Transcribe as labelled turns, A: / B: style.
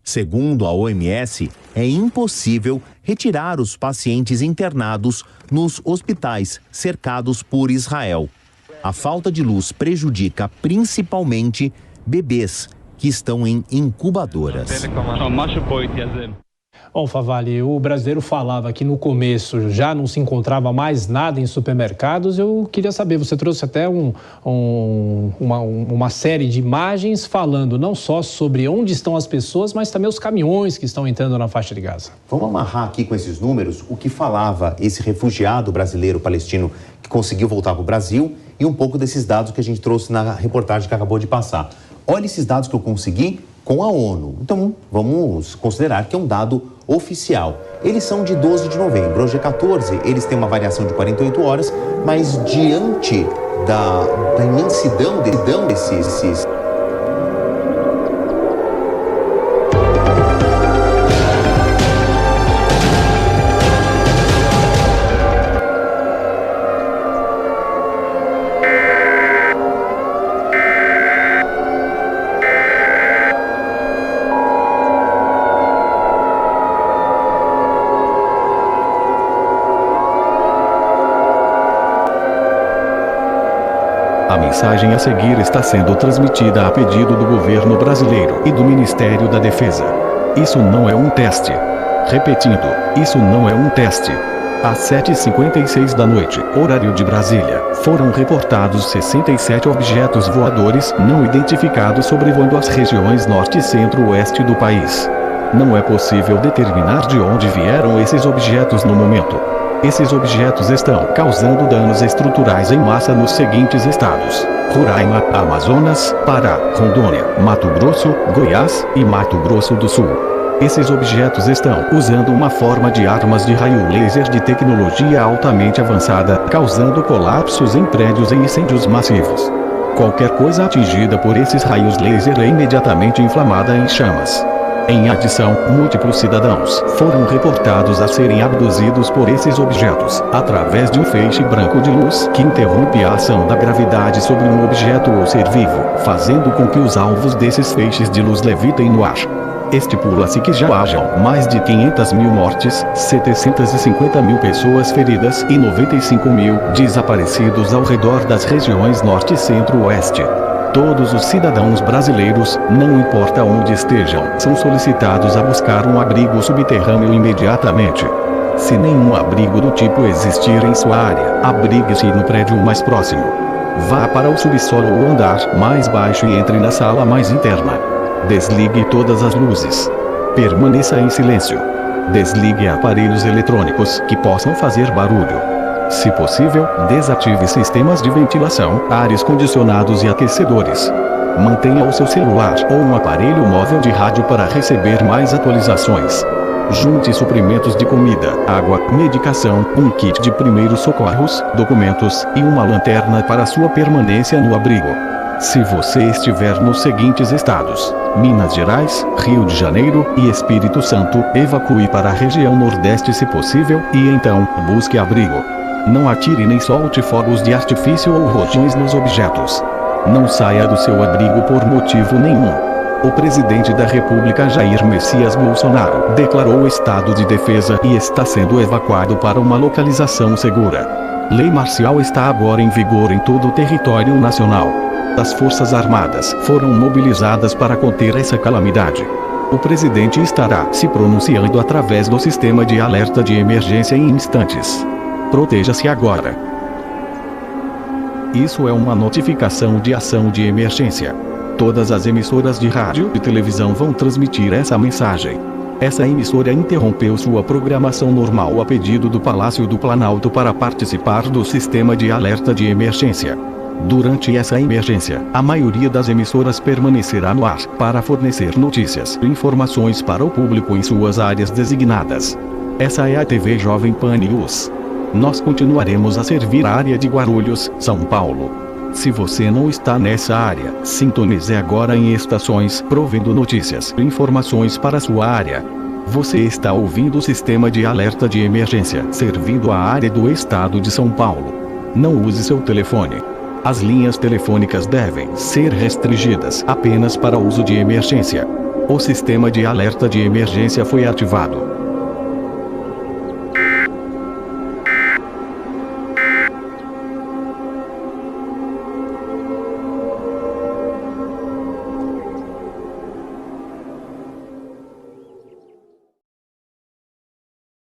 A: Segundo a OMS, é impossível retirar os pacientes internados nos hospitais cercados por Israel. A falta de luz prejudica principalmente bebês que estão em incubadoras.
B: Bom, Favalli, o brasileiro falava que no começo já não se encontrava mais nada em supermercados. Eu queria saber, você trouxe até uma série de imagens falando não só sobre onde estão as pessoas, mas também os caminhões que estão entrando na faixa de Gaza.
A: Vamos amarrar aqui com esses números o que falava esse refugiado brasileiro palestino que conseguiu voltar para o Brasil e um pouco desses dados que a gente trouxe na reportagem que acabou de passar. Olha esses dados que eu consegui com a ONU. Então, vamos considerar que é um dado oficial. Eles são de 12 de novembro. Hoje é 14, eles têm uma variação de 48 horas, mas diante da imensidão desses...
C: A mensagem a seguir está sendo transmitida a pedido do governo brasileiro e do Ministério da Defesa. Isso não é um teste. Repetindo, isso não é um teste. Às 7h56 da noite, horário de Brasília, foram reportados 67 objetos voadores não identificados sobrevoando as regiões norte e centro-oeste do país. Não é possível determinar de onde vieram esses objetos no momento. Esses objetos estão causando danos estruturais em massa nos seguintes estados: Roraima, Amazonas, Pará, Rondônia, Mato Grosso, Goiás e Mato Grosso do Sul. Esses objetos estão usando uma forma de armas de raio laser de tecnologia altamente avançada, causando colapsos em prédios e incêndios massivos. Qualquer coisa atingida por esses raios laser é imediatamente inflamada em chamas. Em adição, múltiplos cidadãos foram reportados a serem abduzidos por esses objetos, através de um feixe branco de luz que interrompe a ação da gravidade sobre um objeto ou ser vivo, fazendo com que os alvos desses feixes de luz levitem no ar. Estipula-se que já hajam mais de 500 mil mortes, 750 mil pessoas feridas e 95 mil desaparecidos ao redor das regiões norte e centro-oeste. Todos os cidadãos brasileiros, não importa onde estejam, são solicitados a buscar um abrigo subterrâneo imediatamente. Se nenhum abrigo do tipo existir em sua área, abrigue-se no prédio mais próximo. Vá para o subsolo ou andar mais baixo e entre na sala mais interna. Desligue todas as luzes. Permaneça em silêncio. Desligue aparelhos eletrônicos que possam fazer barulho. Se possível, desative sistemas de ventilação, ares condicionados e aquecedores. Mantenha o seu celular ou um aparelho móvel de rádio para receber mais atualizações. Junte suprimentos de comida, água, medicação, um kit de primeiros socorros, documentos e uma lanterna para sua permanência no abrigo. Se você estiver nos seguintes estados: Minas Gerais, Rio de Janeiro e Espírito Santo, evacue para a região nordeste se possível e então busque abrigo. Não atire nem solte fogos de artifício ou rojões nos objetos. Não saia do seu abrigo por motivo nenhum. O presidente da República Jair Messias Bolsonaro declarou estado de defesa e está sendo evacuado para uma localização segura. Lei marcial está agora em vigor em todo o território nacional. As Forças Armadas foram mobilizadas para conter essa calamidade. O presidente estará se pronunciando através do sistema de alerta de emergência em instantes. Proteja-se agora. Isso é uma notificação de ação de emergência. Todas as emissoras de rádio e televisão vão transmitir essa mensagem. Essa emissora interrompeu sua programação normal a pedido do Palácio do Planalto para participar do sistema de alerta de emergência. Durante essa emergência, a maioria das emissoras permanecerá no ar para fornecer notícias e informações para o público em suas áreas designadas. Essa é a TV Jovem Pan News. Nós continuaremos a servir a área de Guarulhos, São Paulo. Se você não está nessa área, sintonize agora em estações provendo notícias e informações para sua área. Você está ouvindo o sistema de alerta de emergência servindo a área do estado de São Paulo. Não use seu telefone. As linhas telefônicas devem ser restringidas apenas para uso de emergência. O sistema de alerta de emergência foi ativado.